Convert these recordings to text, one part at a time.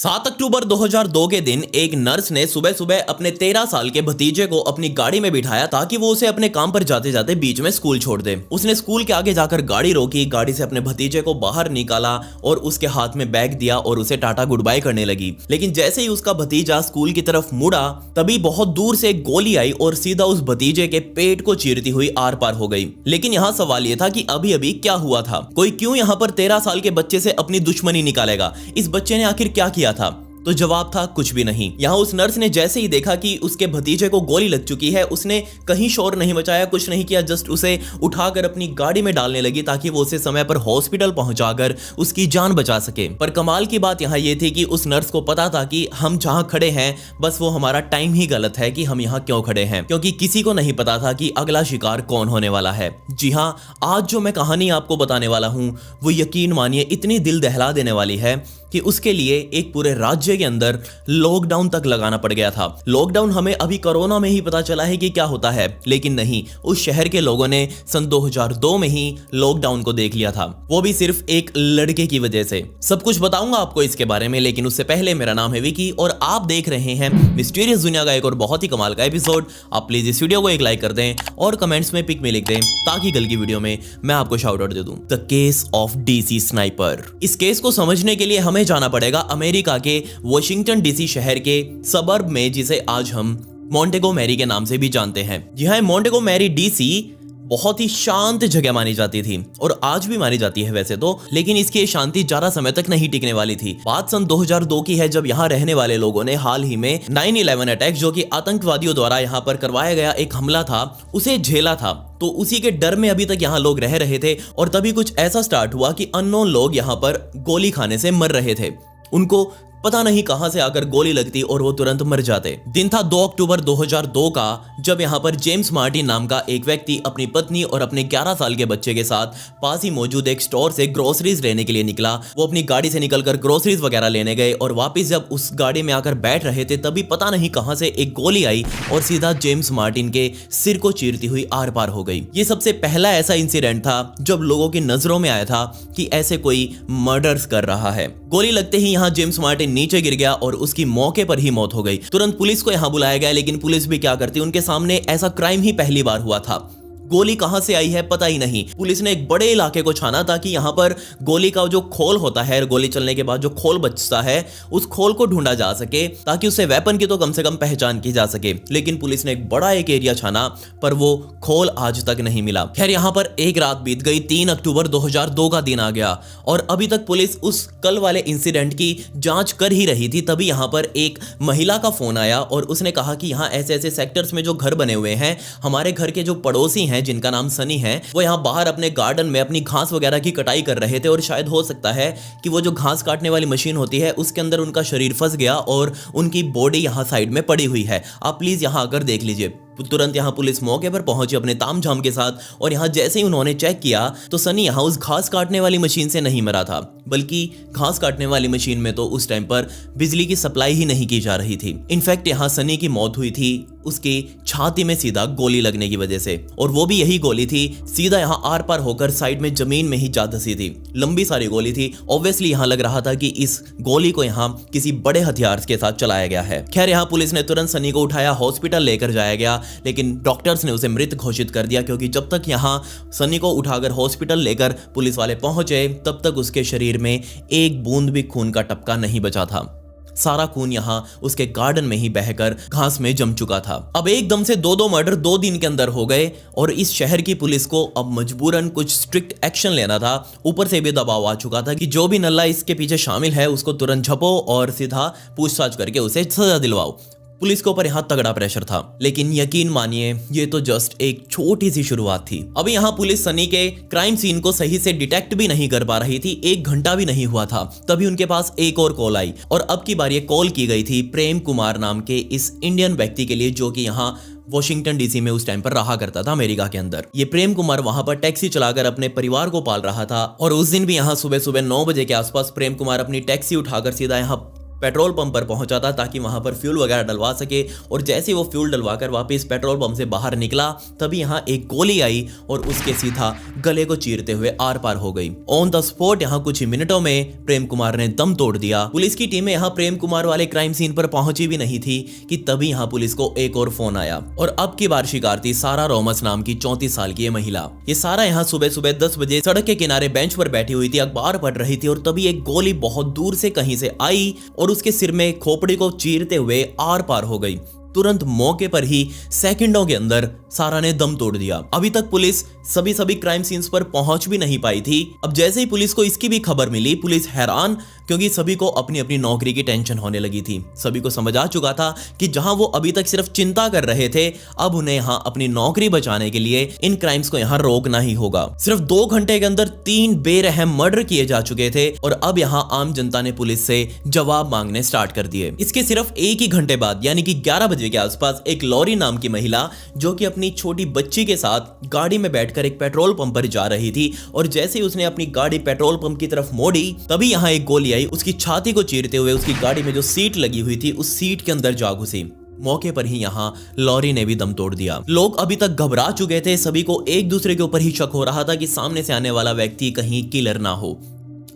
7 अक्टूबर 2002 के दिन एक नर्स ने सुबह सुबह अपने 13 साल के भतीजे को अपनी गाड़ी में बिठाया ताकि वो उसे अपने काम पर जाते जाते बीच में स्कूल छोड़ दे। उसने स्कूल के आगे जाकर गाड़ी रोकी, गाड़ी से अपने भतीजे को बाहर निकाला और उसके हाथ में बैग दिया और उसे टाटा गुड बाय करने लगी। लेकिन जैसे ही उसका भतीजा स्कूल की तरफ मुड़ा तभी बहुत दूर से एक गोली आई और सीधा उस भतीजे के पेट को चीरती हुई आर पार हो गई। लेकिन यहाँ सवाल यह था कि अभी अभी क्या हुआ था, कोई क्यों यहाँ पर 13 साल के बच्चे से अपनी दुश्मनी निकालेगा, इस बच्चे ने आखिर क्या किया था? तो जवाब था कुछ भी नहीं। यहाँ उस नर्स ने जैसे ही देखा कि उसके भतीजे को गोली लग चुकी है, उसने कहीं शोर नहीं मचाया, कुछ नहीं किया, जस्ट उसे उठाकर अपनी गाड़ी में डालने लगी ताकि वो उसे समय पर हॉस्पिटल पहुंचाकर उसकी जान बचा सके। पर कमाल की बात यहाँ ये थी कि उस नर्स को पता था कि हम जहाँ खड़े हैं बस वो हमारा टाइम ही गलत है कि हम यहाँ क्यों खड़े हैं, क्योंकि किसी को नहीं पता था कि अगला शिकार कौन होने वाला है। जी हाँ, आज जो मैं कहानी आपको बताने वाला हूँ वो यकीन मानिए इतनी दिल दहला देने वाली है कि उसके लिए एक पूरे राज्य के अंदर लॉकडाउन तक लगाना पड़ गया था। लॉकडाउन हमें अभी कोरोना में ही पता चला है कि क्या होता है, लेकिन नहीं, उस शहर के लोगों ने सन 2002 में ही लॉकडाउन को देख लिया था, वो भी सिर्फ एक लड़के की वजह से। सब कुछ बताऊंगा आपको इसके बारे में, लेकिन उससे पहले मेरा नाम है विकी और आप देख रहे हैं मिस्टीरियस दुनिया का एक और बहुत ही कमाल का एपिसोड। आप प्लीज इस वीडियो को एक लाइक कर दें और कमेंट्स में पिक में लिख दें ताकि कल की वीडियो में मैं आपको शाउट आउट दे दूं। The case of DC sniper. इस केस को समझने के लिए हमें जाना पड़ेगा अमेरिका के वॉशिंगटन डीसी शहर के सबर्ब में, जिसे आज हम मोंटेगो मैरी के नाम से भी जानते हैं। जी हाँ, मोंटेगो मैरी डीसी बहुत ही शांत जगह मानी जाती थी और आज भी मानी जाती है वैसे तो, लेकिन इसकी शांति ज्यादा समय तक नहीं टिकने वाली थी। बात सन 2002 की है जब यहाँ रहने वाले लोगों ने हाल ही में 9/11 अटैक, जो कि आतंकवादियों द्वारा यहाँ पर करवाया गया एक हमला था, उसे झेला था। तो उसी के डर में अभी तक यहाँ लोग रह रहे थे और तभी कुछ ऐसा स्टार्ट हुआ कि अननोन लोग यहाँ पर गोली खाने से मर रहे थे। उनको पता नहीं कहां से आकर गोली लगती और वो तुरंत मर जाते। दिन था 2 अक्टूबर 2002 का, जब यहाँ पर जेम्स मार्टिन नाम का एक व्यक्ति अपनी पत्नी और अपने 11 साल के बच्चे के साथ पास ही मौजूद एक स्टोर से ग्रोसरीज लेने के लिए निकला। वो अपनी गाड़ी से निकलकर ग्रोसरीज वगैरह लेने गए और वापस जब उस गाड़ी में आकर बैठ रहे थे तभी पता नहीं कहां से एक गोली आई और सीधा जेम्स मार्टिन के सिर को चीरती हुई आर पार हो गई। ये सबसे पहला ऐसा इंसिडेंट था जब लोगों की नजरों में आया था कि ऐसे कोई मर्डर्स कर रहा है। गोली लगते ही यहाँ जेम्स मार्टिन नीचे गिर गया और उसकी मौके पर ही मौत हो गई। तुरंत पुलिस को यहाँ बुलाया गया, लेकिन पुलिस भी क्या करती, उनके सामने ऐसा क्राइम ही पहली बार हुआ था। गोली कहां से आई है पता ही नहीं। पुलिस ने एक बड़े इलाके को छाना ताकि यहां पर गोली का जो खोल होता है, गोली चलने के बाद जो खोल बचता है, उस खोल को ढूंढा जा सके ताकि उससे वेपन की तो कम से कम पहचान की जा सके। लेकिन पुलिस ने एक बड़ा एक एरिया छाना पर वो खोल आज तक नहीं मिला। खैर, यहां पर एक रात बीत गई, 3 अक्टूबर 2002 का दिन आ गया और अभी तक पुलिस उस कल वाले इंसिडेंट की जांच कर ही रही थी। तभी यहां पर एक महिला का फोन आया और उसने कहा कि यहाँ ऐसे ऐसे सेक्टर्स में जो घर बने हुए हैं, हमारे घर के जो पड़ोसी हैं जिनका नाम सनी है, वो यहाँ बाहर अपने गार्डन में अपनी घास वगैरह की कटाई कर रहे थे और शायद हो सकता है कि वो जो घास काटने वाली मशीन होती है उसके अंदर उनका शरीर फंस गया और उनकी बॉडी यहाँ साइड में पड़ी हुई है। आप प्लीज यहाँ आकर देख लीजिए। तुरंत यहाँ पुलिस मौके पर पहुंची अपने तामझाम के साथ और यहाँ जैसे ही उन्होंने चेक किया तो सनी यहाँ उस घास काटने वाली मशीन से नहीं मरा था, बल्कि घास काटने वाली मशीन में तो उस टाइम पर बिजली की सप्लाई ही नहीं की जा रही थी। इनफैक्ट यहाँ सनी की मौत हुई थी उसकी छाती में सीधा गोली लगने की वजह से, और वो भी यही गोली थी सीधा यहाँ आर पार होकर साइड में जमीन में ही जा धसी थी। लंबी सारी गोली थी। ऑब्वियसली यहाँ लग रहा था कि इस गोली को यहाँ किसी बड़े हथियार के साथ चलाया गया है। खैर, यहाँ पुलिस ने तुरंत सनी को उठाया, हॉस्पिटल लेकर जाया गया, लेकिन डॉक्टर्स ने उसे मृत घोषित कर दिया क्योंकि जब तक यहाँ सनी को उठाकर हॉस्पिटल लेकर पुलिस वाले पहुंचे तब तक उसके शरीर में एक बूंद भी खून का टपका नहीं बचा था। सारा खून यहाँ उसके गार्डन में ही बहकर घास में जम चुका था। अब एकदम से 2 मर्डर 2 दिन के अंदर हो गए और इस शहर की पुलिस को अब मजबूरन कुछ स्ट्रिक्ट एक्शन लेना था। ऊपर से भी दबाव आ चुका था कि जो भी नल्ला इसके पीछे शामिल है उसको तुरंत झपो और सीधा पूछताछ करके उसे सजा दिलवाओ। पुलिस के ऊपर यहाँ तगड़ा प्रेशर था, लेकिन यकीन मानिए ये तो जस्ट एक छोटी सी शुरुआत थी। अभी यहाँ पुलिस सनी के क्राइम सीन को सही से डिटेक्ट भी नहीं कर पा रही थी। 1 घंटा भी नहीं हुआ था तभी उनके पास एक और कॉल आई और अब की बार ये कॉल की गई थी प्रेम कुमार नाम के इस इंडियन व्यक्ति के लिए, जो कि यहाँ वॉशिंगटन डीसी में उस टाइम पर रहा करता था अमेरिका के अंदर। ये प्रेम कुमार वहां पर टैक्सी चलाकर अपने परिवार को पाल रहा था और उस दिन भी यहाँ सुबह सुबह 9 बजे के आसपास प्रेम कुमार अपनी टैक्सी उठाकर सीधा यहाँ पेट्रोल पंप पर पहुंचा था ताकि वहां पर फ्यूल वगैरह डलवा सके। और जैसे ही वो फ्यूल डलवाकर वापस पेट्रोल पंप से बाहर निकला तभी यहां एक गोली आई और उसके सीधा गले को चीरते हुए आर पार हो गई। ऑन द स्पॉट यहां कुछ ही मिनटों में प्रेम कुमार ने दम तोड़ दिया। पुलिस की टीमें यहां प्रेम कुमार वाले क्राइम सीन पर पहुंची भी नहीं थी कि तभी यहां पुलिस को एक और फोन आया और अब की बार शिकार थी सारा रोमस नाम की 34 साल की महिला। ये सारा यहां सुबह सुबह 10 बजे सड़क के किनारे बेंच पर बैठी हुई थी, अखबार पढ़ रही थी और तभी एक गोली बहुत दूर से कहीं से आई और उसके सिर में खोपड़ी को चीरते हुए आर पार हो गई। तुरंत मौके पर ही सेकंडों के अंदर सारा ने दम तोड़ दिया। अभी तक पुलिस सभी क्राइम सीन्स पर पहुंच भी नहीं पाई थी। अब जैसे ही पुलिस को इसकी भी खबर मिली, पुलिस हैरान, क्योंकि सभी को अपनी अपनी नौकरी की टेंशन होने लगी थी। सभी को समझ आ चुका था कि जहां वो अभी तक सिर्फ चिंता कर रहे थे, अब उन्हें यहां अपनी नौकरी बचाने के लिए इन क्राइम्स को यहां रोकना ही होगा। सिर्फ 2 घंटे के अंदर 3 बेरहम मर्डर किए जा चुके थे और अब यहां आम जनता ने पुलिस से जवाब मांगने स्टार्ट कर दिए। इसके सिर्फ एक ही घंटे बाद यानी कि 11 बजे के आसपास एक लॉरी नाम की महिला जो कि अपनी छोटी बच्ची के साथ गाड़ी में बैठकर एक पेट्रोल पंप पर जा रही थी और जैसे ही उसने अपनी गाड़ी पेट्रोल पंप की तरफ मोड़ी तभी यहां एक गोली आई, उसकी छाती को चीरते हुए उसकी गाड़ी में जो सीट लगी हुई थी उस सीट के अंदर जा घुसी। मौके पर ही यहां लॉरी ने भी दम तोड़ दिया। लोग अभी तक घबरा चुके थे, सभी को एक दूसरे के ऊपर ही शक हो रहा था कि सामने से आने वाला व्यक्ति कहीं किलर ना हो।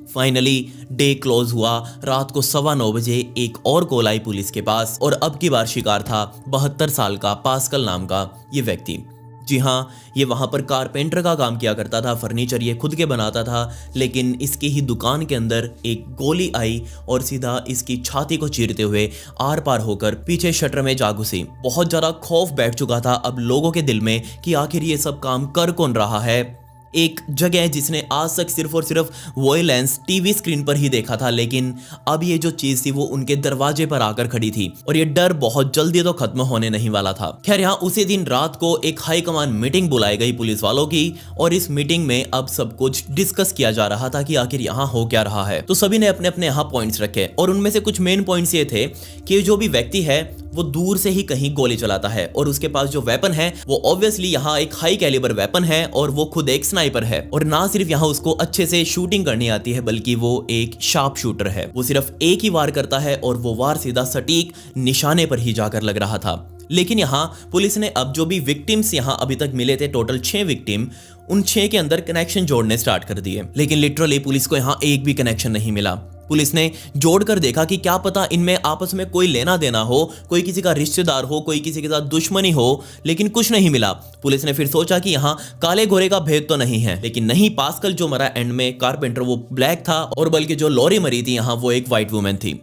फाइनली डे क्लोज हुआ। रात को 9:15 बजे एक और कॉल आई पुलिस के पास और अब की बार शिकार था 72 साल का पास्कल नाम का ये व्यक्ति। जी हाँ, ये वहां पर कारपेंटर का काम किया करता था, फर्नीचर ये खुद के बनाता था, लेकिन इसकी ही दुकान के अंदर एक गोली आई और सीधा इसकी छाती को चीरते हुए आर पार होकर पीछे शटर में जा घुसी। बहुत ज्यादा खौफ बैठ चुका था अब लोगों के दिल में कि आखिर ये सब काम कर कौन रहा है। एक जगह जिसने आज तक सिर्फ और सिर्फ वॉयलेंस टीवी स्क्रीन पर ही देखा था, लेकिन अब ये जो चीज थी वो उनके दरवाजे पर आकर खड़ी थी और ये डर बहुत जल्दी तो खत्म होने नहीं वाला था। खैर, यहाँ उसी दिन रात को एक हाई कमान मीटिंग बुलाई गई पुलिस वालों की और इस मीटिंग में अब सब कुछ डिस्कस किया जा रहा था कि आखिर यहाँ हो क्या रहा है। तो सभी ने अपने अपने यहाँ पॉइंट्स रखे और उनमें से कुछ मेन पॉइंट्स ये थे कि जो भी व्यक्ति है वो दूर से ही कहीं गोली चलाता है और उसके पास जो वेपन है वो ऑब्वियसली यहाँ एक हाई कैलिबर वेपन है और वो खुद एक स्नाइपर है और ना सिर्फ यहाँ उसको अच्छे से शूटिंग करनी आती है बल्कि वो एक शार्प शूटर है। वो सिर्फ एक ही वार करता है और वो वार सीधा सटीक निशाने पर ही जाकर लग रहा था। लेकिन यहाँ पुलिस ने अब जो भी विक्टिम्स यहाँ अभी तक मिले थे, टोटल 6 विक्टिम, उन 6 के अंदर कनेक्शन जोड़ने स्टार्ट कर दिए, लेकिन लिटरली पुलिस को यहाँ एक भी कनेक्शन नहीं मिला। पुलिस ने जोड़कर देखा कि क्या पता इनमें आपस में कोई लेना देना हो, कोई किसी का रिश्तेदार हो, कोई किसी के साथ दुश्मनी हो, लेकिन कुछ नहीं मिला। पुलिस ने फिर सोचा कि यहाँ काले गोरे का भेद तो नहीं है, लेकिन नहीं, पास्कल जो मरा एंड में कारपेंटर वो ब्लैक था और बल्कि जो लॉरी मरी थी यहाँ वो एक व्हाइट वुमेन थी।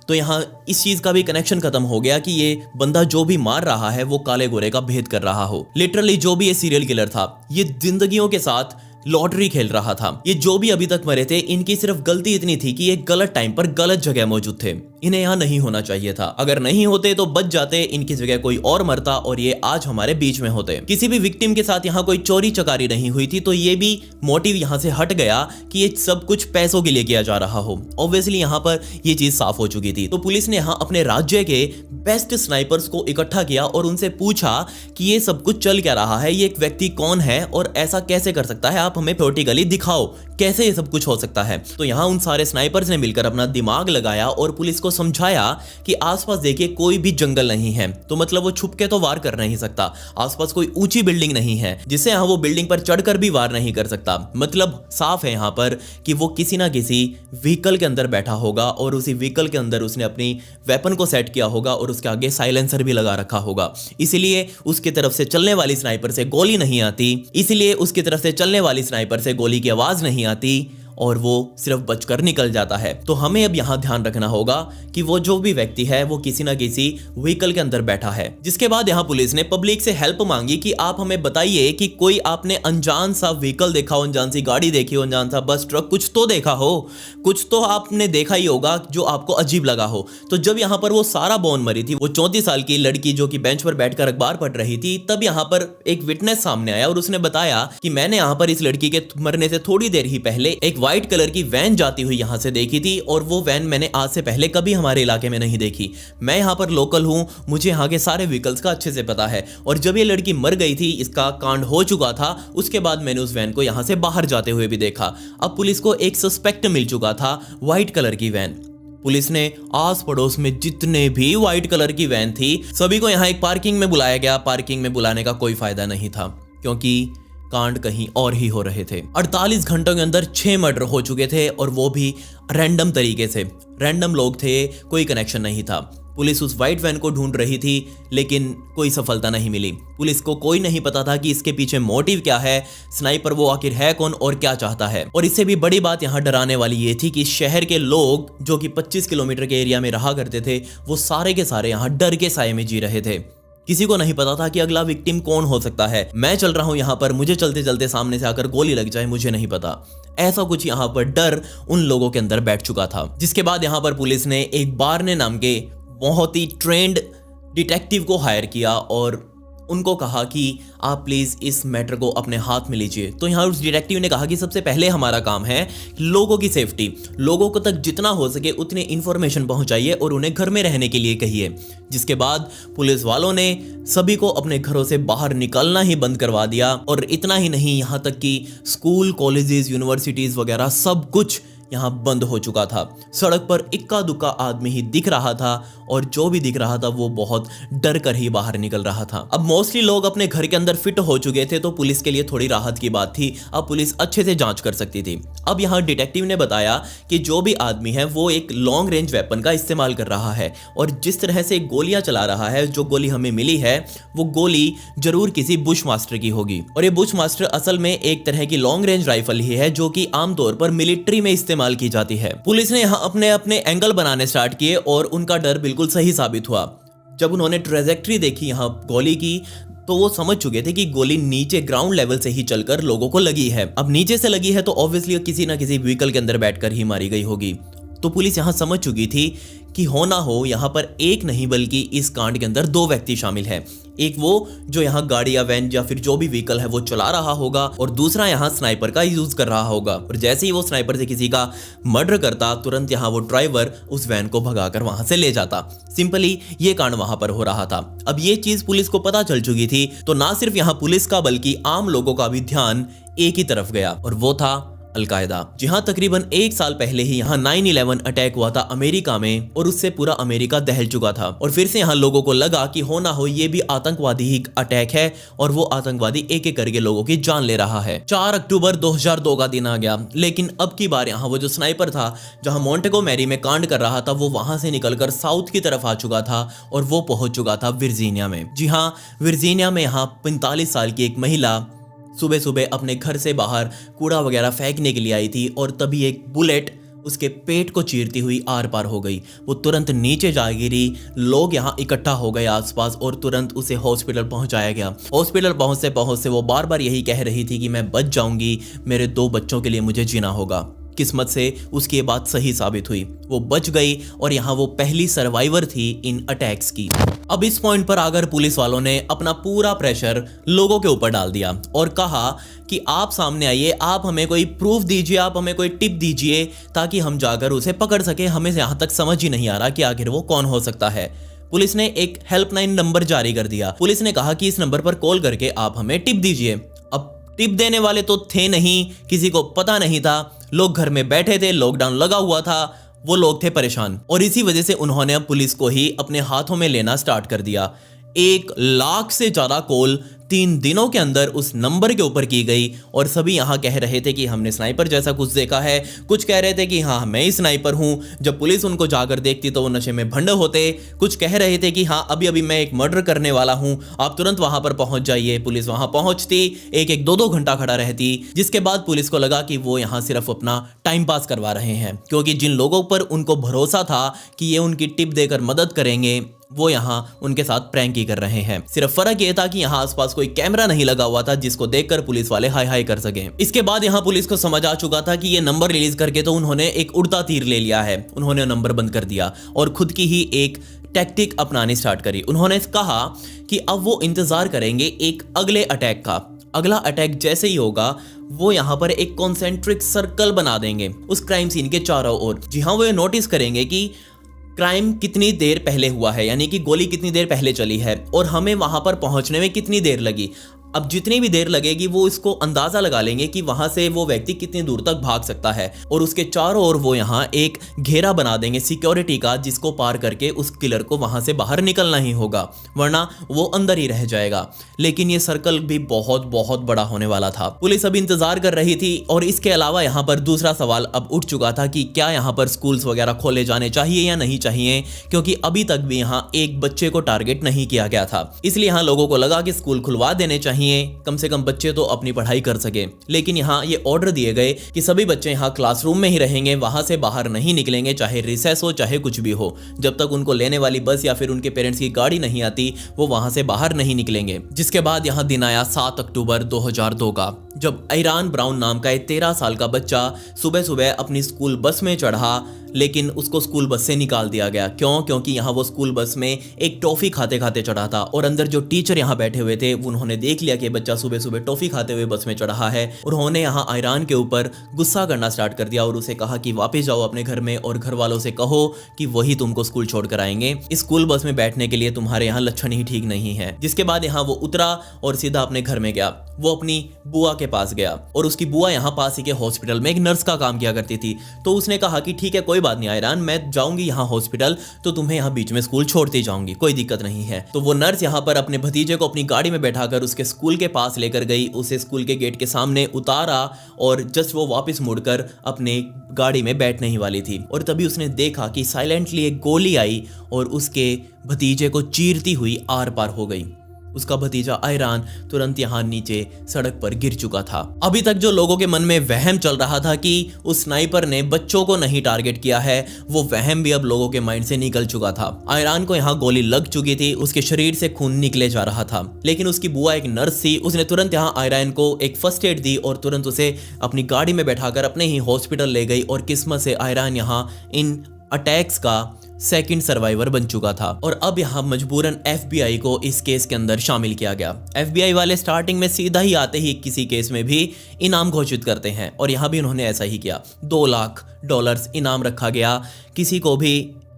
तो यहाँ इस चीज का भी कनेक्शन खत्म हो गया कि ये बंदा जो भी मार रहा है वो काले गोरे का भेद कर रहा हो। लिटरली जो भी ये सीरियल किलर था ये जिंदगियों के साथ लॉटरी खेल रहा था। ये जो भी अभी तक मरे थे इनकी सिर्फ गलती इतनी थी कि ये गलत टाइम पर गलत जगह मौजूद थे। इन्हें यहाँ नहीं होना चाहिए था। अगर नहीं होते तो बच जाते, इनकी जगह कोई और मरता और ये आज हमारे बीच में होते। किसी भी विक्टिम के साथ यहाँ कोई चोरी चकारी नहीं हुई थी, तो ये भी मोटिव यहाँ से हट गया कि ये सब कुछ पैसों के लिए किया जा रहा हो। ऑब्वियसली यहाँ पर ये चीज साफ हो चुकी थी। तो पुलिस ने यहाँ अपने राज्य के बेस्ट स्नाइपर्स को इकट्ठा किया और उनसे पूछा कि ये सब कुछ चल क्या रहा है, ये एक व्यक्ति कौन है और ऐसा कैसे कर सकता है, आप हमें प्रैक्टिकली दिखाओ कैसे ये सब कुछ हो सकता है। तो यहाँ उन सारे स्नाइपर्स ने मिलकर अपना दिमाग लगाया और पुलिस को समझाया कि आसपास देखिए कोई भी जंगल नहीं है, तो मतलब वो छुप के तो वार कर नहीं सकता। आसपास कोई ऊंची बिल्डिंग नहीं है जिससे यहाँ वो बिल्डिंग पर चढ़कर भी वार नहीं कर सकता। मतलब साफ है यहाँ पर कि वो किसी ना किसी व्हीकल के अंदर बैठा होगा और उसी व्हीकल के अंदर उसने अपनी वेपन को सेट किया होगा और उसके आगे साइलेंसर भी लगा रखा होगा। इसीलिए उसकी तरफ से चलने वाली स्नाइपर से गोली नहीं आती, इसीलिए उसकी तरफ से चलने वाली स्नाइपर से गोली की आवाज नहीं आती और वो सिर्फ बचकर निकल जाता है। तो हमें अब यहाँ ध्यान रखना होगा कि वो जो भी व्यक्ति है वो किसी ना किसी व्हीकल के अंदर बैठा है। जिसके बाद यहाँ पुलिस ने पब्लिक से हेल्प मांगी कि आप हमें बताइए कि कोई आपने अनजान सा व्हीकल देखा हो, अनजान सी गाड़ी देखी हो, अनजान सा बस ट्रक, कुछ तो देखा हो, कुछ तो आपने देखा ही होगा जो आपको अजीब लगा हो। तो जब यहाँ पर वो सारा बॉन मरी थी, वो 34 साल की लड़की जो कि बेंच पर बैठकर अखबार पढ़ रही थी, तब यहाँ पर एक विटनेस सामने आया और उसने बताया कि मैंने यहाँ पर इस लड़की के मरने से थोड़ी देर ही पहले एक व्हाइट कलर की वैन जाती हुई यहां से देखी थी और वो वैन मैंने आज से पहले कभी हमारे इलाके में नहीं देखी। मैं यहां पर लोकल हूं, मुझे यहां के सारे व्हीकल्स का अच्छे से पता है और जब ये लड़की मर गई थी, इसका कांड हो चुका था, उसके बाद मैंने उस वैन को यहां से बाहर जाते हुए भी देखा। अब पुलिस को एक सस्पेक्ट मिल चुका था, व्हाइट कलर की वैन। पुलिस ने आस पड़ोस में जितने भी व्हाइट कलर की वैन थी सभी को यहाँ एक पार्किंग में बुलाया गया। पार्किंग में बुलाने का कोई फायदा नहीं था क्योंकि कांड कहीं और ही हो रहे थे। 48 घंटों के अंदर 6 मर्डर हो चुके थे और वो भी रैंडम तरीके से। रैंडम लोग थे, कोई कनेक्शन नहीं था। पुलिस उस व्हाइट वैन को ढूंढ रही थी लेकिन कोई सफलता नहीं मिली। पुलिस को कोई नहीं पता था कि इसके पीछे मोटिव क्या है, स्नाइपर वो आखिर है कौन और क्या चाहता है। और इससे भी बड़ी बात यहाँ डराने वाली ये थी कि शहर के लोग जो कि 25 किलोमीटर के एरिया में रहा करते थे वो सारे के सारे यहाँ डर के साये में जी रहे थे। किसी को नहीं पता था कि अगला विक्टिम कौन हो सकता है। मैं चल रहा हूं यहाँ पर, मुझे चलते चलते सामने से आकर गोली लग जाए, मुझे नहीं पता। ऐसा कुछ यहाँ पर डर उन लोगों के अंदर बैठ चुका था। जिसके बाद यहाँ पर पुलिस ने एक बारने नाम के बहुत ही ट्रेंड डिटेक्टिव को हायर किया और उनको कहा कि आप प्लीज़ इस मैटर को अपने हाथ में लीजिए। तो यहाँ उस डिटेक्टिव ने कहा कि सबसे पहले हमारा काम है लोगों की सेफ्टी। लोगों को तक जितना हो सके उतनी इन्फॉर्मेशन पहुंचाइए और उन्हें घर में रहने के लिए कहिए। जिसके बाद पुलिस वालों ने सभी को अपने घरों से बाहर निकलना ही बंद करवा दिया। और इतना ही नहीं, यहाँ तक कि स्कूल, कॉलेजेस, यूनिवर्सिटीज़ वगैरह सब कुछ यहाँ बंद हो चुका था। सड़क पर इक्का दुक्का आदमी ही दिख रहा था और जो भी दिख रहा था वो बहुत डर कर ही बाहर निकल रहा था। अब मोस्टली लोग अपने घर के अंदर फिट हो चुके थे तो पुलिस के लिए थोड़ी राहत की बात थी। अब पुलिस अच्छे से जांच कर सकती थी। अब यहाँ डिटेक्टिव ने बताया कि जो भी आदमी है वो एक लॉन्ग रेंज वेपन का इस्तेमाल कर रहा है और जिस तरह से गोलियां चला रहा है, जो गोली हमें मिली है वो गोली जरूर किसी बुश मास्टर की होगी। और ये बुश मास्टर असल में एक तरह की लॉन्ग रेंज राइफल ही है जो कि आमतौर पर मिलिट्री में इस्तेमाल की जाती है। पुलिस ने यहाँ अपने एंगल बनाने स्टार्ट किए और उनका डर बिल्कुल सही साबित हुआ। जब उन्होंने ट्रेजेक्ट्री देखी यहाँ गोली की तो वो समझ चुके थे कि गोली नीचे ग्राउंड लेवल से ही चलकर लोगों को लगी है। अब नीचे से लगी है तो ऑब्वियसली किसी ना किसी व्हीकल के अंदर बैठकर ही मारी गई होगी। तो पुलिस यहाँ समझ चुकी थी कि हो ना हो यहाँ पर एक नहीं बल्कि इस कांड के अंदर 2 व्यक्ति शामिल हैं। एक वो जो यहाँ गाड़ी या वैन या फिर जो भी व्हीकल है वो चला रहा होगा और दूसरा यहाँ स्नाइपर का यूज कर रहा होगा। और जैसे ही वो स्नाइपर से किसी का मर्डर करता तुरंत यहाँ वो ड्राइवर उस वैन को भगाकर वहां से ले जाता। सिंपली ये कांड वहां पर हो रहा था। अब ये चीज पुलिस को पता चल चुकी थी तो ना सिर्फ यहाँ पुलिस का बल्कि आम लोगों का भी ध्यान एक ही तरफ गया और वो था अलकायदा। जी हाँ, तकरीबन 1 साल पहले ही यहाँ 9/11 अटैक हुआ था अमेरिका में और उससे पूरा अमेरिका दहल चुका था। और फिर से यहाँ लोगों को लगा कि हो ना हो ये भी आतंकवादी ही अटैक है और वो आतंकवादी एक एक करके लोगों की जान ले रहा है। 4 अक्टूबर 2002 का दिन आ गया। लेकिन अब की बार यहाँ वो जो स्नाइपर था जहाँ मोंटेगो मैरी में कांड कर रहा था वो वहां से निकलकर साउथ की तरफ आ चुका था और वो पहुंच चुका था वर्जीनिया में। जी हाँ, वर्जीनिया में यहाँ 45 साल की एक महिला सुबह सुबह अपने घर से बाहर कूड़ा वगैरह फेंकने के लिए आई थी और तभी एक बुलेट उसके पेट को चीरती हुई आर पार हो गई। वो तुरंत नीचे जा गिरी। लोग यहाँ इकट्ठा हो गए आसपास और तुरंत उसे हॉस्पिटल पहुंचाया गया। हॉस्पिटल पहुंचते वो बार बार यही कह रही थी कि मैं बच जाऊंगी, मेरे 2 बच्चों के लिए मुझे जीना होगा। किस्मत से उसकी ये बात सही साबित हुई, वो बच गई और यहाँ वो पहली सर्वाइवर थी इन अटैक्स की। अब इस पॉइंट पर आकर पुलिस वालों ने अपना पूरा प्रेशर लोगों के ऊपर डाल दिया और कहा कि आप सामने आइए, आप हमें कोई प्रूफ दीजिए, आप हमें कोई टिप दीजिए ताकि हम जाकर उसे पकड़ सके। हमें यहाँ तक समझ ही नहीं आ रहा कि आखिर वो कौन हो सकता है। पुलिस ने एक हेल्पलाइन नंबर जारी कर दिया। पुलिस ने कहा कि इस नंबर पर कॉल करके आप हमें टिप दीजिए। अब टिप देने वाले तो थे नहीं, किसी को पता नहीं था, लोग घर में बैठे थे, लॉकडाउन लगा हुआ था, वो लोग थे परेशान और इसी वजह से उन्होंने अब पुलिस को ही अपने हाथों में लेना स्टार्ट कर दिया। 1 लाख से ज्यादा कॉल 3 दिनों के अंदर उस नंबर के ऊपर की गई और सभी यहाँ कह रहे थे कि हमने स्नाइपर जैसा कुछ देखा है। कुछ कह रहे थे कि हाँ मैं ही स्नाइपर हूँ। जब पुलिस उनको जाकर देखती तो वो नशे में भंड होते। कुछ कह रहे थे कि हाँ अभी अभी मैं एक मर्डर करने वाला हूँ, आप तुरंत वहां पर पहुंच जाइए। पुलिस वहां पहुंचती, 1-1, 2-2 घंटा खड़ा रहती, जिसके बाद पुलिस को लगा कि वो यहाँ सिर्फ अपना टाइम पास करवा रहे हैं क्योंकि जिन लोगों पर उनको भरोसा था कि ये उनकी टिप देकर मदद करेंगे वो यहाँ उनके साथ प्रैंक ही कर रहे हैं। सिर्फ फर्क ये था कि यहाँ आसपास कोई कैमरा नहीं लगा हुआ था जिसको देखकर पुलिस वाले हाय हाय कर सके। इसके बाद यहाँ पुलिस को समझ आ चुका था कि ये नंबर रिलीज करके तो उन्होंने एक उड़ता तीर ले लिया है। उन्होंने नंबर बंद कर दिया और खुद की ही एक टैक्टिक अपनानी स्टार्ट करी। उन्होंने कहा कि अब वो इंतजार करेंगे एक अगले अटैक का। अगला अटैक जैसे ही होगा वो यहाँ पर एक कॉन्सेंट्रिक सर्कल बना देंगे उस क्राइम सीन के चारों ओर। जी हाँ, वो ये नोटिस करेंगे कि क्राइम कितनी देर पहले हुआ है, यानी कि गोली कितनी देर पहले चली है और हमें वहां पर पहुंचने में कितनी देर लगी। अब जितनी भी देर लगेगी वो इसको अंदाजा लगा लेंगे कि वहां से वो व्यक्ति कितनी दूर तक भाग सकता है, और उसके चारों ओर वो यहाँ एक घेरा बना देंगे सिक्योरिटी का, जिसको पार करके उस किलर को वहां से बाहर निकलना ही होगा, वरना वो अंदर ही रह जाएगा। लेकिन ये सर्कल भी बहुत बहुत बड़ा होने वाला था। पुलिस अब इंतजार कर रही थी, और इसके अलावा यहाँ पर दूसरा सवाल अब उठ चुका था कि क्या यहाँ पर स्कूल्स वगैरह खोले जाने चाहिए या नहीं चाहिए, क्योंकि अभी तक भी यहाँ एक बच्चे को टारगेट नहीं किया गया था। इसलिए यहाँ लोगों को लगा कि स्कूल खुलवा देने चाहिए, कम से कम बच्चे तो अपनी पढ़ाई कर सके। लेकिन यहाँ ये ऑर्डर दिए गए कि सभी बच्चे यहाँ क्लासरूम में ही रहेंगे, वहां से बाहर नहीं निकलेंगे, चाहे रिसेस हो चाहे कुछ भी हो। जब तक उनको लेने वाली बस या फिर उनके पेरेंट्स की गाड़ी नहीं आती, वो वहां से बाहर नहीं निकलेंगे। जिसके बाद यहाँ दिन आया 7 अक्टूबर 2002 का, जब आयरान ब्राउन नाम का एक 13 साल का बच्चा सुबह सुबह अपनी स्कूल बस में चढ़ा, लेकिन उसको स्कूल बस से निकाल दिया गया। क्यों? क्योंकि यहाँ वो स्कूल बस में एक टॉफी खाते खाते चढ़ा था, और अंदर जो टीचर यहाँ बैठे हुए थे उन्होंने देख लिया कि बच्चा सुबह सुबह टॉफी खाते हुए बस में चढ़ा है, और उन्होंने यहाँ आयरान के ऊपर गुस्सा करना स्टार्ट कर दिया और उसे कहा कि वापस जाओ अपने घर में और घर वालों से कहो कि वही तुमको स्कूल छोड़ कर आएंगे। इस स्कूल बस में बैठने के लिए तुम्हारे यहाँ लक्षण ही ठीक नहीं है। जिसके बाद यहाँ वो उतरा और सीधा अपने घर में गया। वो अपनी बुआ के पास गया, और उसकी बुआ यहाँ पास ही के हॉस्पिटल में एक नर्स का काम किया करती थी। तो उसने कहा कि ठीक है, कोई बात नहीं आयरान, मैं जाऊंगी यहाँ हॉस्पिटल, तो तुम्हें यहाँ बीच में स्कूल छोड़ती जाऊंगी, कोई दिक्कत नहीं है। तो वो नर्स यहाँ पर अपने भतीजे को अपनी गाड़ी में बैठाकर उसके स्कूल के पास लेकर गई, उसे स्कूल के गेट के सामने उतारा, और जस्ट वो वापस मुड़कर अपने गाड़ी में बैठने ही वाली थी, और तभी उसने देखा कि साइलेंटली एक गोली आई और उसके भतीजे को चीरती हुई आर पार हो गई। उसका भतीजा आयरान तुरंत यहाँ नीचे सड़क पर गिर चुका था। अभी तक जो लोगों के मन में वहम चल रहा था कि उस स्नाइपर ने बच्चों को नहीं टारगेट किया है, वो वहम भी अब लोगों के माइंड से निकल चुका था। आयरान को यहाँ गोली लग चुकी थी, उसके शरीर से खून निकले जा रहा था, लेकिन उसकी बुआ एक नर्स थी, उसने तुरंत यहाँ आयरान को एक फर्स्ट एड दी और तुरंत उसे अपनी गाड़ी में बैठाकर अपने ही हॉस्पिटल ले गई। और किस्मत से आयरान यहाँ इन अटैक्स का सेकंड सर्वाइवर बन चुका था, और अब यहाँ मजबूरन FBI को इस केस के अंदर शामिल किया गया। FBI वाले स्टार्टिंग में सीधा ही आते ही किसी केस में भी इनाम घोषित करते हैं, और यहाँ भी उन्होंने ऐसा ही किया। $2 लाख इनाम रखा गया किसी को भी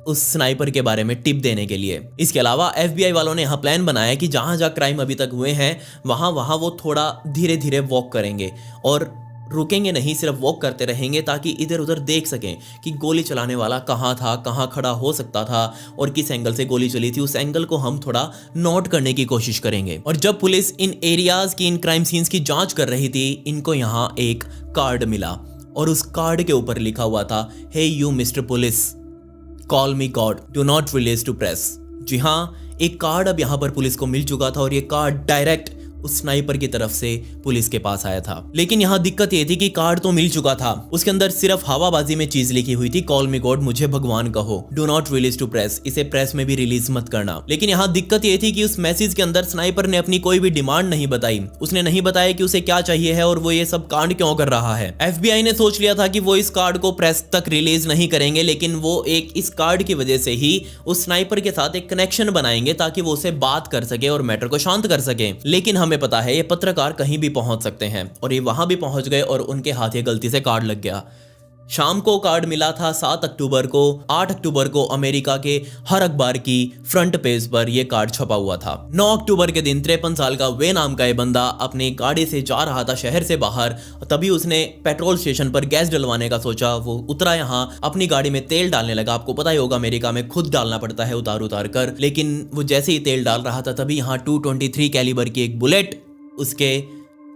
उस स्नाइपर के बारे में टिप देने के लिए। इसके अलावा FBI वालों ने यहाँ प्लान बनाया कि जहाँ जहाँ क्राइम अभी तक हुए हैं वहाँ वो थोड़ा धीरे धीरे वॉक करेंगे, और रुकेंगे नहीं, सिर्फ वॉक करते रहेंगे ताकि इधर उधर देख सकें कि गोली चलाने वाला कहाँ था, कहाँ खड़ा हो सकता था, और किस एंगल से गोली चली थी। उस एंगल को हम थोड़ा नोट करने की कोशिश करेंगे। और जब पुलिस इन एरियाज की, इन क्राइम सीन्स की जांच कर रही थी, इनको यहाँ एक कार्ड मिला, और उस कार्ड के ऊपर लिखा हुआ था, hey you mister police, call me god, do not release to press. जी हाँ, एक कार्ड अब यहाँ पर पुलिस को मिल चुका था, और ये कार्ड डायरेक्ट उस स्नाइपर की तरफ से पुलिस के पास आया था। लेकिन यहाँ दिक्कत ये थी कि कार्ड तो मिल चुका था, उसके अंदर सिर्फ हवाबाजी में चीज लिखी हुई थी, कॉल मी गॉड, मुझे भगवान कहो, do not release to press, इसे प्रेस में भी रिलीज मत करना। लेकिन यहाँ दिक्कत ये थी कि उस मैसेज के अंदर स्नाइपर ने अपनी कोई भी डिमांड नहीं बताई। उसने नहीं बताया कि उसे क्या चाहिए है और वो ये सब कांड क्यों कर रहा है। FBI ने सोच लिया था कि वो इस कार्ड को प्रेस तक रिलीज नहीं करेंगे, लेकिन वो एक इस कार्ड की वजह से ही उस स्नाइपर के साथ एक कनेक्शन बनाएंगे ताकि वो उसे बात कर सके और मैटर को शांत कर सके। लेकिन हमें पता है ये पत्रकार कहीं भी पहुंच सकते हैं, और ये वहां भी पहुंच गए और उनके हाथ ये गलती से कार्ड लग गया। शाम को कार्ड मिला था 7 अक्टूबर को। 8 अक्टूबर को अमेरिका के हर अखबार की फ्रंट पेज पर यह कार्ड छपा हुआ था। 9 अक्टूबर के दिन 53 साल का वे नाम का ये बंदा अपनी गाड़ी से जा रहा था शहर से बाहर। तभी उसने पेट्रोल स्टेशन पर गैस डलवाने का सोचा। वो उतरा, यहाँ अपनी गाड़ी में तेल डालने लगा। आपको पता ही होगा अमेरिका में खुद डालना पड़ता है उतार कर। लेकिन वो जैसे ही तेल डाल रहा था तभी यहाँ 223 कैलिबर की एक बुलेट उसके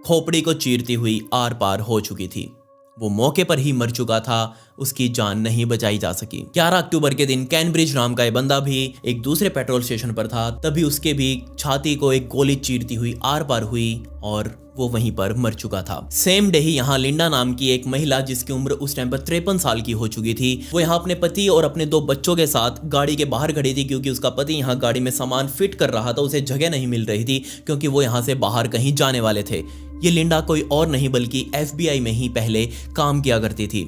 खोपड़ी को चीरती हुई आर पार हो चुकी थी। वो मौके पर ही मर चुका था, उसकी जान नहीं बचाई जा सकी। 11 अक्टूबर के दिन कैम्ब्रिज नाम का ये बंदा भी एक दूसरे पेट्रोल स्टेशन पर था। तभी उसके भी छाती को एक गोली चीरती हुई आर पार हुई और वो वहीं पर मर चुका था। सेम डे ही यहाँ लिंडा नाम की एक महिला, जिसकी उम्र उस टाइम पर 53 साल की हो चुकी थी, वो यहाँ अपने पति और अपने 2 बच्चों के साथ गाड़ी के बाहर खड़ी थी, क्योंकि उसका पति यहाँ गाड़ी में सामान फिट कर रहा था। उसे जगह नहीं मिल रही थी क्योंकि वो यहाँ से बाहर कहीं जाने वाले थे। ये लिंडा कोई और नहीं बल्कि FBI में ही पहले काम किया करती थी।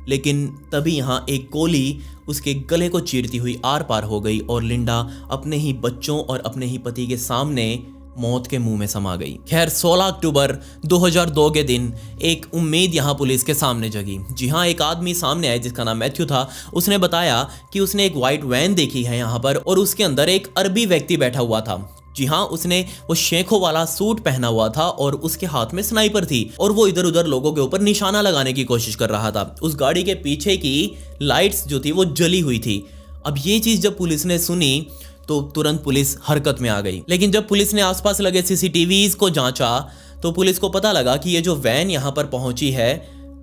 लेकिन तभी यहाँ एक गोली उसके गले को चीरती हुई आर पार हो गई और लिंडा अपने ही बच्चों और अपने ही पति के सामने मौत के मुंह में समा गई। खैर 16 अक्टूबर 2002 के दिन एक उम्मीद यहाँ पुलिस के सामने जगी। जी हाँ, एक आदमी सामने आया जिसका नाम मैथ्यू था। उसने बताया कि उसने एक व्हाइट वैन देखी है यहाँ पर और उसके अंदर एक अरबी व्यक्ति बैठा हुआ था। जी हाँ, उसने वो शेखों वाला सूट पहना हुआ था और उसके हाथ में स्नाइपर थी और वो इधर उधर लोगों के ऊपर निशाना लगाने की कोशिश कर रहा था। उस गाड़ी के पीछे की लाइट्स जो थी वो जली हुई थी। अब ये चीज जब पुलिस ने सुनी तो तुरंत पुलिस हरकत में आ गई। लेकिन जब पुलिस ने आसपास लगे सीसीटीवीज को जांचा तो पुलिस को पता लगा कि ये जो वैन यहाँ पर पहुंची है,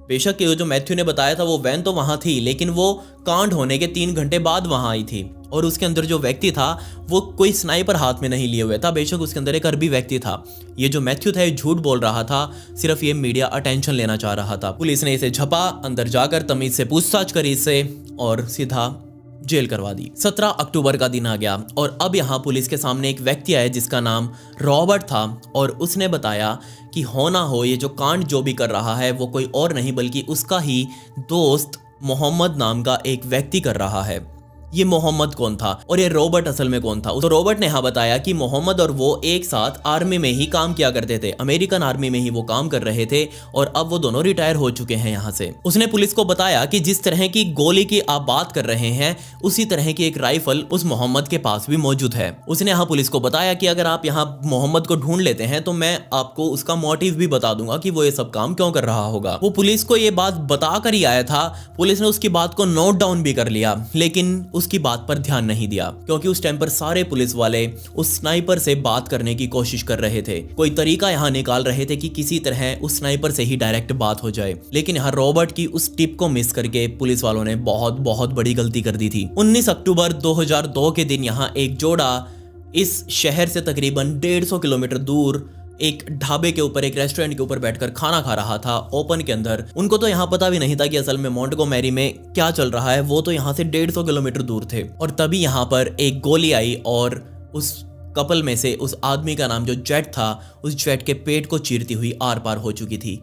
बेशक ये जो मैथ्यू ने बताया था वो वैन तो वहां थी, लेकिन वो कांड होने के 3 घंटे बाद वहां आई थी और उसके अंदर जो व्यक्ति था वो कोई स्नाइपर हाथ में नहीं लिए हुए था। बेशक उसके अंदर एक अरबी व्यक्ति था। ये जो मैथ्यू था ये झूठ बोल रहा था, सिर्फ ये मीडिया अटेंशन लेना चाह रहा था। पुलिस ने इसे झपा, अंदर जाकर तमीज से पूछताछ करी इससे और सीधा जेल करवा दी। 17 अक्टूबर का दिन आ गया और अब यहाँ पुलिस के सामने एक व्यक्ति आया जिसका नाम रॉबर्ट था और उसने बताया कि हो ना हो ये जो कांड जो भी कर रहा है वो कोई और नहीं बल्कि उसका ही दोस्त मोहम्मद नाम का एक व्यक्ति कर रहा है। ये मोहम्मद कौन था और ये रॉबर्ट असल में कौन था? तो रॉबर्ट ने यहाँ बताया कि मोहम्मद और वो एक साथ आर्मी में ही काम किया करते थे, अमेरिकन आर्मी में ही वो काम कर रहे थे और अब वो दोनों रिटायर हो चुके हैं यहाँ से। उसने पुलिस को बताया कि जिस तरह की गोली की आप बात कर रहे हैं उसी तरह की एक राइफल उस मोहम्मद के पास भी मौजूद है। उसने यहाँ पुलिस को बताया कि अगर आप यहाँ मोहम्मद को ढूंढ लेते हैं तो मैं आपको उसका मोटिव भी बता दूंगा कि वो ये सब काम क्यों कर रहा होगा। वो पुलिस को ये बात बता कर ही आया था। पुलिस ने उसकी बात को नोट डाउन भी कर लिया लेकिन उसकी बात पर ध्यान नहीं दिया क्योंकि उस टाइम पर सारे पुलिस वाले उस स्नाइपर से बात करने की कोशिश कर रहे थे। कोई तरीका यहाँ निकाल रहे थे कि किसी तरह उस स्नाइपर से ही डायरेक्ट बात हो जाए। लेकिन यहाँ रॉबर्ट की उस टिप को मिस करके पुलिस वालों ने बहुत बहुत बड़ी गलती कर दी थी। 19 अक्टूबर 2002 के दिन यहाँ एक जोड़ा इस शहर से तकरीबन 150 किलोमीटर दूर एक ढाबे के ऊपर, एक रेस्टोरेंट के ऊपर बैठकर खाना खा रहा था ओपन के अंदर। उनको तो यहाँ पता भी नहीं था कि असल में मोंटगोमेरी में क्या चल रहा है। वो तो यहाँ से 150 किलोमीटर दूर थे और तभी यहाँ पर एक गोली आई और उस कपल में से उस आदमी का नाम जो जेट था, उस जेट के पेट को चीरती हुई आर पार हो चुकी थी।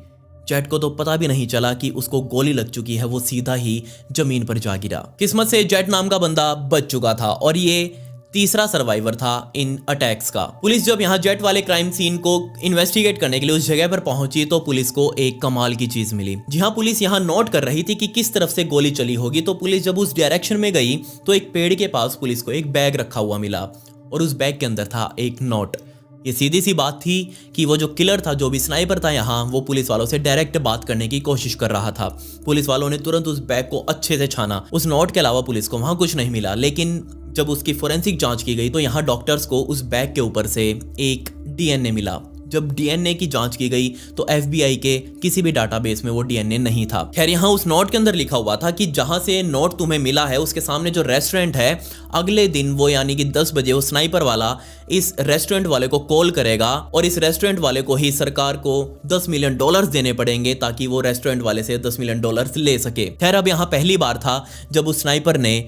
जेट को तो पता भी नहीं चला कि उसको गोली लग चुकी है, वो सीधा ही जमीन पर जा गिरा। किस्मत से जेट नाम का बंदा बच चुका था और ये तीसरा सर्वाइवर था इन अटैक्स का। पुलिस जब यहाँ जेट वाले क्राइम सीन को इन्वेस्टिगेट करने के लिए उस जगह पर पहुंची तो पुलिस को एक कमाल की चीज मिली। जी हाँ, पुलिस यहाँ नोट कर रही थी कि किस तरफ से गोली चली होगी। तो पुलिस जब उस डायरेक्शन में गई तो एक पेड़ के पास पुलिस को एक बैग रखा हुआ मिला और उस बैग के अंदर था एक नोट। ये सीधी सी बात थी कि वो जो किलर था, जो भी स्नाइपर था यहाँ, वो पुलिस वालों से डायरेक्ट बात करने की कोशिश कर रहा था। पुलिस वालों ने तुरंत उस बैग को अच्छे से छाना। उस नोट के अलावा पुलिस को वहां कुछ नहीं मिला। लेकिन जब उसकी फोरेंसिक जांच की गई तो यहाँ डॉक्टर्स को उस बैग के ऊपर से एक डीएनए मिला। जब डीएनए की जांच की गई तो एफबीआई के किसी भी डाटाबेस में वो डीएनए नहीं था। खैर, यहाँ उस नोट के अंदर लिखा हुआ था कि जहां से नोट तुम्हें मिला है उसके सामने जो रेस्टोरेंट है, अगले दिन वो यानी कि 10 बजे वो स्नाइपर वाला इस रेस्टोरेंट वाले को कॉल करेगा और इस रेस्टोरेंट वाले को ही सरकार को $10 मिलियन देने पड़ेंगे ताकि वो रेस्टोरेंट वाले से $10 मिलियन ले सके। खैर, अब यहाँ पहली बार था जब उस स्नाइपर ने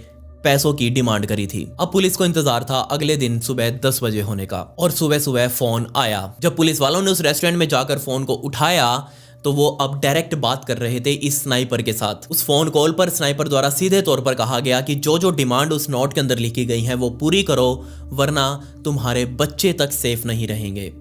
पैसों की डिमांड करी थी। अब पुलिस को इंतजार था अगले दिन सुबह 10 बजे होने का और सुबह सुबह फोन आया। जब पुलिस वालों ने उस रेस्टोरेंट में जाकर फोन को उठाया तो वो अब डायरेक्ट बात कर रहे थे इस स्नाइपर के साथ। उस फोन कॉल पर स्नाइपर द्वारा सीधे तौर पर कहा गया कि जो जो डिमांड उस नोट के अंदर लिखी गई है वो पूरी करो वरना तुम्हारे बच्चे तक सेफ नहीं रहेंगे।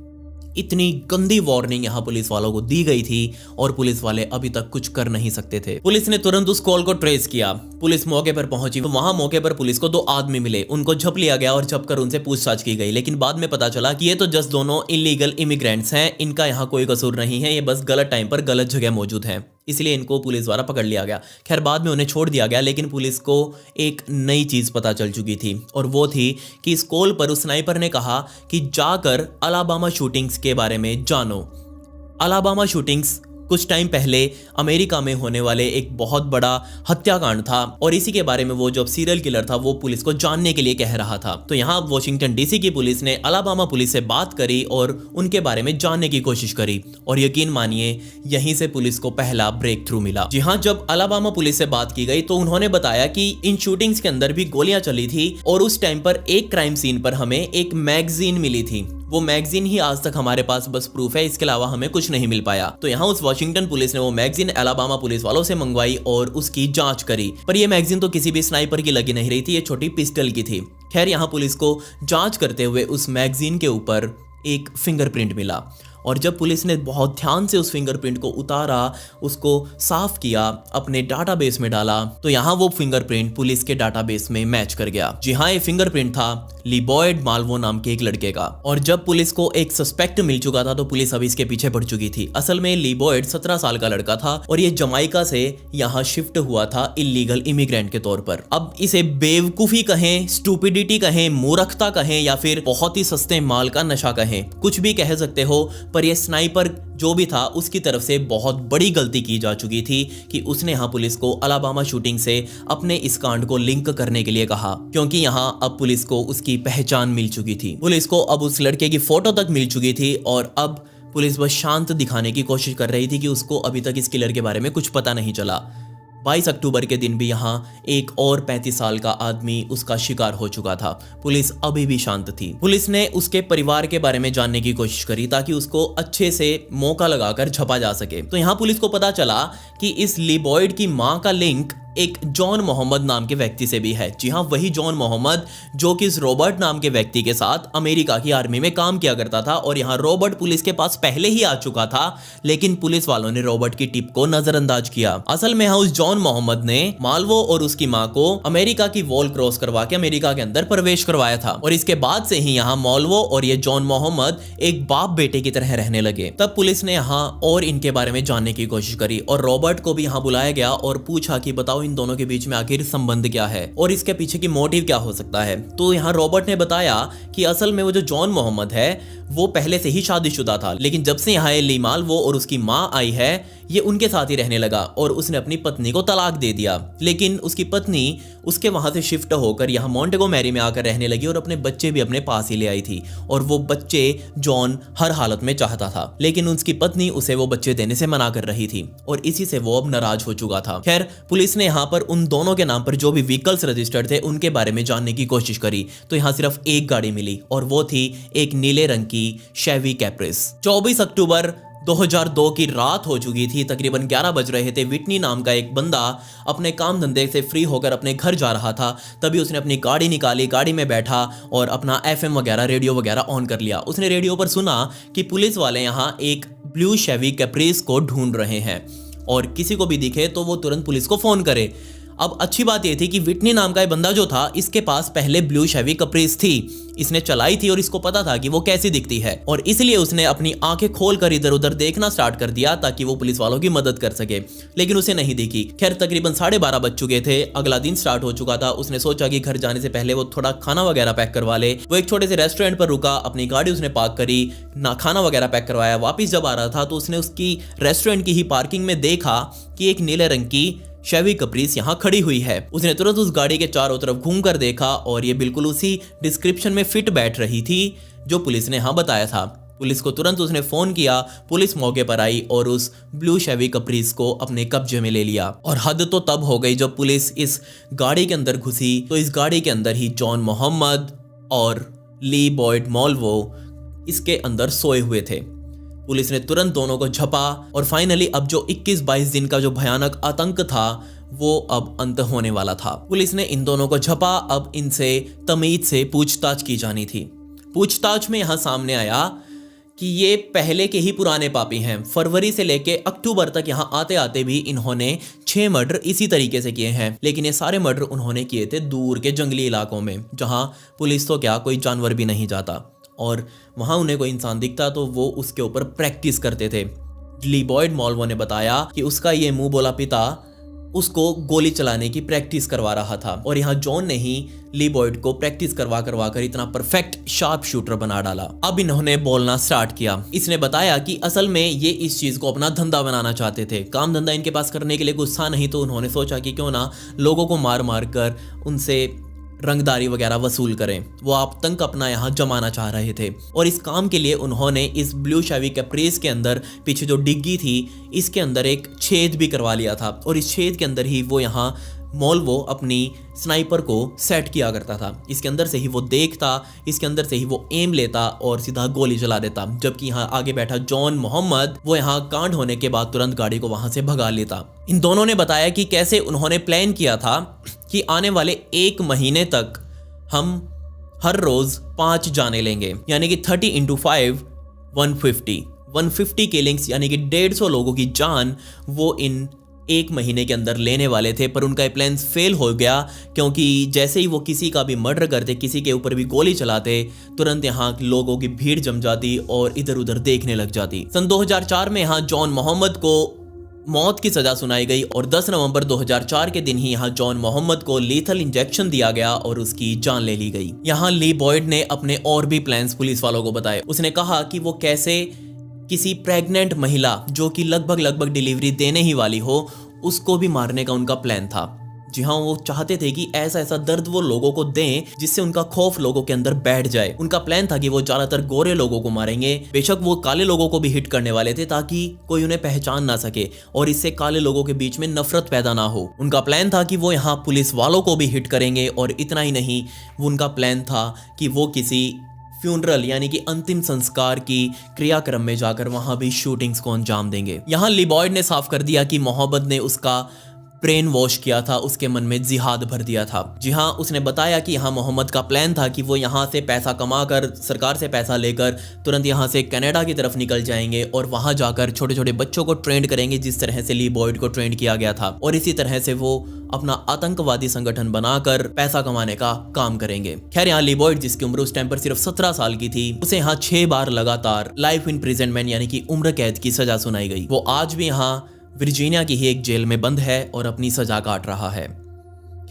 इतनी गंदी वार्निंग यहाँ पुलिस वालों को दी गई थी और पुलिस वाले अभी तक कुछ कर नहीं सकते थे। पुलिस ने तुरंत उस कॉल को ट्रेस किया। पुलिस मौके पर पहुंची तो वहां मौके पर पुलिस को 2 आदमी मिले। उनको झप लिया गया और झप कर उनसे पूछताछ की गई। लेकिन बाद में पता चला कि ये तो जस्ट दोनों इलीगल इमिग्रेंट्स हैं, इनका यहाँ कोई कसूर नहीं है, ये बस गलत टाइम पर गलत जगह मौजूद हैं, इसलिए इनको पुलिस द्वारा पकड़ लिया गया। खैर, बाद में उन्हें छोड़ दिया गया। लेकिन पुलिस को एक नई चीज पता चल चुकी थी और वो थी कि इस कॉल पर उस स्नाइपर ने कहा कि जाकर अलाबामा शूटिंग्स के बारे में जानो। अलाबामा शूटिंग्स कुछ टाइम पहले अमेरिका में होने वाले एक बहुत बड़ा हत्याकांड था और इसी के बारे में वो जो सीरियल किलर था वो पुलिस को जानने के लिए कह रहा था। तो यहाँ वॉशिंगटन डीसी की पुलिस ने अलाबामा पुलिस से बात करी और उनके बारे में जानने की कोशिश करी और यकीन मानिए यहीं से पुलिस को पहला ब्रेक थ्रू मिला। जी हाँ, जब अलाबामा पुलिस से बात की गई तो उन्होंने बताया कि इन शूटिंग्स के अंदर भी गोलियां चली थी और उस टाइम पर एक क्राइम सीन पर हमें एक मैगजीन मिली थी। वो मैगजीन ही आज तक हमारे पास बस प्रूफ है, इसके अलावा हमें कुछ नहीं मिल पाया। तो यहाँ उस वॉशिंगटन पुलिस ने वो मैगजीन अलाबामा पुलिस वालों से मंगवाई और उसकी जांच करी, पर ये मैगजीन तो किसी भी स्नाइपर की लगी नहीं रही थी, ये छोटी पिस्टल की थी। खैर, यहाँ पुलिस को जांच करते हुए उस मैगजीन के ऊपर एक फिंगरप्रिंट मिला और जब पुलिस ने बहुत ध्यान से उस फिंगरप्रिंट को उतारा, उसको साफ किया, अपने डाटाबेस में डाला, तो यहाँ वो फिंगरप्रिंट पुलिस के डाटाबेस में मैच कर गया। जी हाँ, ये फिंगरप्रिंट था लिबॉयड माल्वो नाम के एक लड़के का। और जब पुलिस को एक सस्पेक्ट मिल चुका था तो पुलिस अब इसके पीछे पड़ चुकी थी। असल में लिबॉयड 17 साल का लड़का था और ये जमाइका से यहाँ शिफ्ट हुआ था इलीगल इमिग्रेंट के तौर पर। अब इसे बेवकूफी कहें, स्टूपिडिटी कहें, मूर्खता कहें या फिर बहुत ही सस्ते माल का नशा कहें, कुछ भी कह सकते हो, पर ये स्नाइपर जो भी था उसकी तरफ से बहुत बड़ी गलती की जा चुकी थी कि उसने यहाँ पुलिस को अलाबामा शूटिंग से अपने इस कांड को लिंक करने के लिए कहा, क्योंकि यहाँ अब पुलिस को उसकी पहचान मिल चुकी थी। पुलिस को अब उस लड़के की फोटो तक मिल चुकी थी और अब पुलिस बस शांत दिखाने की कोशिश कर रही थी कि उसको अभी तक इस किलर के बारे में कुछ पता नहीं चला। 22 अक्टूबर के दिन भी यहाँ एक और 35 साल का आदमी उसका शिकार हो चुका था। पुलिस अभी भी शांत थी। पुलिस ने उसके परिवार के बारे में जानने की कोशिश करी ताकि उसको अच्छे से मौका लगाकर छपा जा सके। तो यहाँ पुलिस को पता चला कि इस लिबॉयड की मां का लिंक एक जॉन मोहम्मद नाम के व्यक्ति से भी है। जी हाँ, वही जॉन मोहम्मद जो कि इस रॉबर्ट नाम के व्यक्ति के साथ अमेरिका की आर्मी में काम किया करता था। और यहाँ रॉबर्ट पुलिस के पास पहले ही आ चुका था, लेकिन पुलिस वालों ने रॉबर्ट की टिप को नजरअंदाज किया। असल में यहाँ उस जॉन मोहम्मद ने माल्वो और उसकी माँ को अमेरिका की वॉल क्रॉस करवा के अमेरिका के अंदर प्रवेश करवाया था। और इसके बाद से ही यहाँ माल्वो और ये जॉन मोहम्मद एक बाप बेटे की तरह रहने लगे। तब पुलिस ने यहाँ और इनके बारे में जानने की कोशिश करी और रॉबर्ट को भी यहाँ बुलाया गया और पूछा कि बताओ इन दोनों के बीच में आखिर संबंध क्या है और इसके पीछे की मोटिव क्या हो सकता है। तो यहाँ रॉबर्ट ने बताया कि असल में वो जो जॉन मोहम्मद है वो पहले से ही शादीशुदा था, लेकिन जब से यहाँ ली माल्वो और उसकी माँ आई है ये उनके साथ ही रहने लगा और उसने अपनी पत्नी को तलाक दे दिया। लेकिन उसकी पत्नी उसके वहां से शिफ्ट होकर यहाँ मोंटेगोमेरी में आकर रहने लगी और अपने बच्चे भी अपने पास ही ले आई थी। और वो बच्चे जॉन हर हालत में चाहता था, लेकिन उसकी पत्नी उसे वो बच्चे देने से मना कर रही थी और इसी से वो अब नाराज हो चुका था। खैर, पुलिस ने यहाँ पर उन दोनों के नाम पर जो भी व्हीकल्स रजिस्टर्ड थे उनके बारे में जानने की कोशिश करी तो यहाँ सिर्फ एक गाड़ी मिली और वो थी एक नीले रंग की शेवी कैप्रिस। 24 अक्टूबर 2002 की रात हो चुकी थी, तकरीबन 11 बज रहे थे। विटनी नाम का एक बंदा अपने काम धंधे से फ्री होकर अपने घर जा रहा था, तभी उसने अपनी गाड़ी निकाली, गाड़ी में बैठा और अपना FM वगैरह, रेडियो वगैरह ऑन कर लिया। उसने रेडियो पर सुना कि पुलिस वाले यहाँ एक ब्लू शेवी कैप्रिस को ढूंढ रहे हैं और किसी को भी दिखे तो वो तुरंत पुलिस को फोन करे। अब अच्छी बात यह थी कि विटनी नाम का बंदा जो था इसके पास पहले ब्लू शेवी कैप्रिस थी, इसने चलाई थी और इसको पता था कि वो कैसी दिखती है और इसलिए उसने अपनी आंखें खोलकर इधर उधर देखना स्टार्ट कर दिया ताकि वो पुलिस वालों की मदद कर सके, लेकिन उसे नहीं दिखी। खैर, तकरीबन 12:30 बज चुके थे, अगला दिन स्टार्ट हो चुका था। उसने सोचा कि घर जाने से पहले वो थोड़ा खाना वगैरह पैक करवा ले। वो एक छोटे से रेस्टोरेंट पर रुका, अपनी गाड़ी उसने पार्क करी, ना खाना वगैरह पैक करवाया। वापिस जब आ रहा था तो उसने उसकी रेस्टोरेंट की ही पार्किंग में देखा कि एक नीले रंग की शेवी कैप्रिस यहाँ खड़ी हुई है। उसने तुरंत उस गाड़ी के चारों तरफ घूमकर देखा और ये बिल्कुल उसी डिस्क्रिप्शन में फिट बैठ रही थी जो पुलिस ने यहाँ बताया था। पुलिस को तुरंत उसने फोन किया, पुलिस मौके पर आई और उस ब्लू शेवी कैप्रिस को अपने कब्जे में ले लिया। और हद तो तब हो गई जब पुलिस इस गाड़ी के अंदर घुसी तो इस गाड़ी के अंदर ही जॉन मोहम्मद और लिबॉयड माल्वो इसके अंदर सोए हुए थे। पुलिस ने तुरंत दोनों को झपा और फाइनली अब जो 21-22 दिन का जो भयानक आतंक था वो अब अंत होने वाला था। पुलिस ने इन दोनों को झपा, अब इनसे तमीज से पूछताछ की जानी थी। पूछताछ में यहाँ सामने आया कि ये पहले के ही पुराने पापी हैं। फरवरी से लेके अक्टूबर तक यहाँ आते आते भी इन्होंने 6 मर्डर इसी तरीके से किए हैं, लेकिन ये सारे मर्डर उन्होंने किए थे दूर के जंगली इलाकों में जहाँ पुलिस तो क्या कोई जानवर भी नहीं जाता और वहाँ उन्हें कोई इंसान दिखता तो वो उसके ऊपर प्रैक्टिस करते थे। लिबॉयड माल्वो ने बताया कि उसका ये मुंह बोला पिता उसको गोली चलाने की प्रैक्टिस करवा रहा था और यहाँ जॉन ने ही लिबॉयड को प्रैक्टिस करवा कर इतना परफेक्ट शार्प शूटर बना डाला। अब इन्होंने बोलना स्टार्ट किया। इसने बताया कि असल में ये इस चीज को अपना धंधा बनाना चाहते थे। काम धंधा इनके पास करने के लिए कुछ था नहीं तो उन्होंने सोचा कि क्यों ना लोगों को मार मार कर उनसे रंगदारी वगैरह वसूल करें। वो आतंक अपना यहाँ जमाना चाह रहे थे और इस काम के लिए उन्होंने इस ब्लू शेवी कैप्रिस के अंदर पीछे जो डिग्गी थी इसके अंदर एक छेद भी करवा लिया था और इस छेद के अंदर ही वो यहाँ माल्वो अपनी स्नाइपर को सेट किया करता था। इसके अंदर से ही वो देखता, इसके अंदर से ही वो एम लेता और सीधा गोली चला देता। जबकि यहाँ आगे बैठा जॉन मोहम्मद वो यहाँ कांड होने के बाद तुरंत गाड़ी को वहां से भगा लेता। इन दोनों ने बताया कि कैसे उन्होंने प्लान किया था कि आने वाले 1 महीने तक हम हर रोज 5 जाने लेंगे, यानी कि 30 × 5 150। 150 किलिंग्स यानी कि 150 लोगों की जान वो इन 1 महीने के अंदर लेने वाले थे, पर उनका ये प्लान फेल हो गया क्योंकि जैसे ही वो किसी का भी मर्डर करते, किसी के ऊपर भी गोली चलाते, तुरंत यहाँ लोगों की भीड़ जम जाती और इधर उधर देखने लग जाती। सन 2004 में यहाँ जॉन मोहम्मद को मौत की सजा सुनाई गई और 10 नवंबर 2004 के दिन ही यहाँ जॉन मोहम्मद को लीथल इंजेक्शन दिया गया और उसकी जान ले ली गई। यहाँ ली बॉयड ने अपने और भी प्लान्स पुलिस वालों को बताए। उसने कहा कि वो कैसे किसी प्रेग्नेंट महिला जो कि लगभग डिलीवरी देने ही वाली हो, उसको भी मारने का उनका प्लान था। जी हाँ, वो चाहते थे कि ऐसा दर्द वो लोगों को दें जिससे उनका खौफ लोगों के अंदर बैठ जाए। उनका प्लान था कि वो ज्यादातर गोरे लोगों को मारेंगे, बेशक वो काले लोगों को भी हिट करने वाले थे ताकि कोई उन्हें पहचान ना सके और इससे काले लोगों के बीच में नफरत पैदा ना हो। उनका प्लान था कि वो यहाँ पुलिस वालों को भी हिट करेंगे और इतना ही नहीं, वो उनका प्लान था कि वो किसी फ्यूनरल यानी कि अंतिम संस्कार की क्रियाक्रम में जाकर वहां भी शूटिंग्स को अंजाम देंगे। यहां ली बॉयड ने साफ कर दिया कि मोहब्बत ने उसका ब्रेन वॉश किया था, उसके मन में जिहाद भर दिया था। जी हाँ, उसने बताया कि यहाँ मोहम्मद का प्लान था कि वो यहाँ से पैसा कमाकर, सरकार से पैसा लेकर तुरंत यहाँ से कनाडा की तरफ निकल जाएंगे और वहाँ जाकर छोटे छोटे बच्चों को ट्रेंड करेंगे जिस तरह से ली बॉयड को ट्रेंड किया गया था, और इसी तरह से वो अपना आतंकवादी संगठन बनाकर पैसा कमाने का काम करेंगे। खैर, यहाँ ली बॉयड, जिसकी उम्र उस टाइम पर सिर्फ 17 साल की थी, उसे यहाँ 6 बार लगातार लाइफ इम्प्रिजनमेंट यानी कि उम्र कैद की सजा सुनाई गई। वो आज भी यहाँ वर्जीनिया की ही एक जेल में बंद है और अपनी सजा काट रहा है।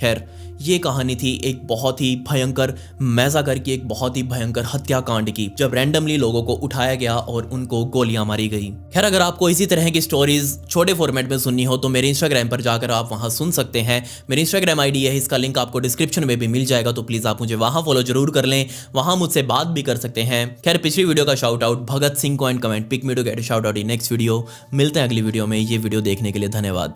खैर, ये कहानी थी एक बहुत ही भयंकर मैसाकर की, एक बहुत ही भयंकर हत्याकांड की, जब रैंडमली लोगों को उठाया गया और उनको गोलियां मारी गई। खैर, अगर आपको इसी तरह की स्टोरीज छोटे फॉर्मेट में सुननी हो तो मेरे इंस्टाग्राम पर जाकर आप वहां सुन सकते हैं। मेरी इंस्टाग्राम आईडी है, इसका लिंक आपको डिस्क्रिप्शन में भी मिल जाएगा, तो प्लीज आप मुझे वहां फॉलो जरूर कर लें, वहां मुझसे बात भी कर सकते हैं। खैर, पिछली वीडियो का शाउट आउट भगत सिंह को and comment pick me to get a shout out in next video. मिलते हैं अगली वीडियो में। ये वीडियो देखने के लिए धन्यवाद।